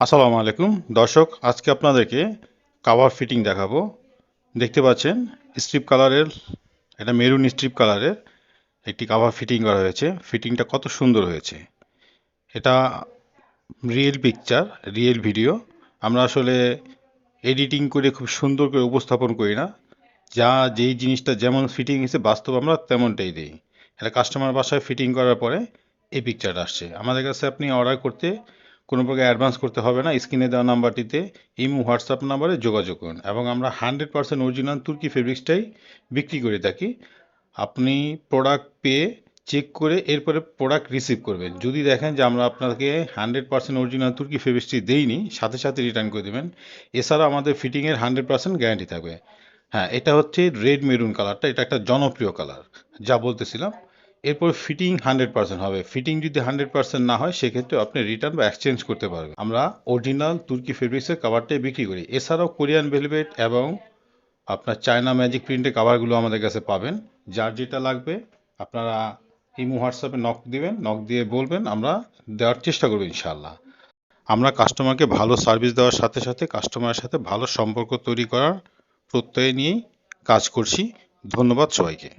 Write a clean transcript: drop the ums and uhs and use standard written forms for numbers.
আসসালামু আলাইকুম দর্শক, আজকে আপনাদেরকে কাভার ফিটিং দেখাবো। দেখতে পাচ্ছেন স্ট্রিপ কালারের, এটা মেরুন স্ট্রিপ কালারের একটি কাভার ফিটিং করা হয়েছে। ফিটিংটা কত সুন্দর হয়েছে! এটা রিয়েল পিকচার, রিয়েল ভিডিও। আমরা আসলে এডিটিং করে খুব সুন্দর করে উপস্থাপন করি না, যেই জিনিসটা যেমন ফিটিং হয়েছে বাস্তব আমরা তেমনটাই দিই। এটা কাস্টমার বাসায় ফিটিং করার পরে এই পিকচারটা আসছে আমাদের কাছে। আপনি অর্ডার করতে কোনো প্রকার অ্যাডভান্স করতে হবে না। স্ক্রিনে দেওয়া নাম্বারটিতে ইমো হোয়াটসঅ্যাপ নাম্বারে যোগাযোগ করুন এবং আমরা 100% অরিজিনাল তুর্কি ফেব্রিক্সটাই বিক্রি করে থাকি। আপনি প্রোডাক্ট পেয়ে চেক করে এরপরে প্রোডাক্ট রিসিভ করবেন। যদি দেখেন যে আমরা আপনাকে 100% অরিজিনাল তুর্কি ফেব্রিক্সটি দেইনি, সাথে সাথে রিটার্ন করে দেবেন। এছাড়া আমাদের ফিটিংয়ের 100% গ্যারান্টি থাকবে। হ্যাঁ, এটা হচ্ছে রেড মেরুন কালারটা, এটা একটা জনপ্রিয় কালার যা বলতেছিলাম। এরপর ফিটিং 100% হবে। ফিটিং যদি 100% না হয় সেক্ষেত্রে আপনি রিটার্ন বা এক্সচেঞ্জ করতে পারবেন। আমরা অরিজিনাল তুর্কি ফেব্রিক্সের কাভারটাই বিক্রি করি। এছাড়াও কোরিয়ান ভেলভেট এবং আপনার চায়না ম্যাজিক প্রিন্টের কাভারগুলো আমাদের কাছে পাবেন। যার যেটা লাগবে আপনারা ইমো হোয়াটসঅ্যাপে নক দিবেন, নক দিয়ে বলবেন, আমরা দেওয়ার চেষ্টা করবো ইনশাআল্লাহ। আমরা কাস্টমারকে ভালো সার্ভিস দেওয়ার সাথে সাথে কাস্টমারের সাথে ভালো সম্পর্ক তৈরি করার প্রত্যয় নিয়েই কাজ করছি। ধন্যবাদ সবাইকে।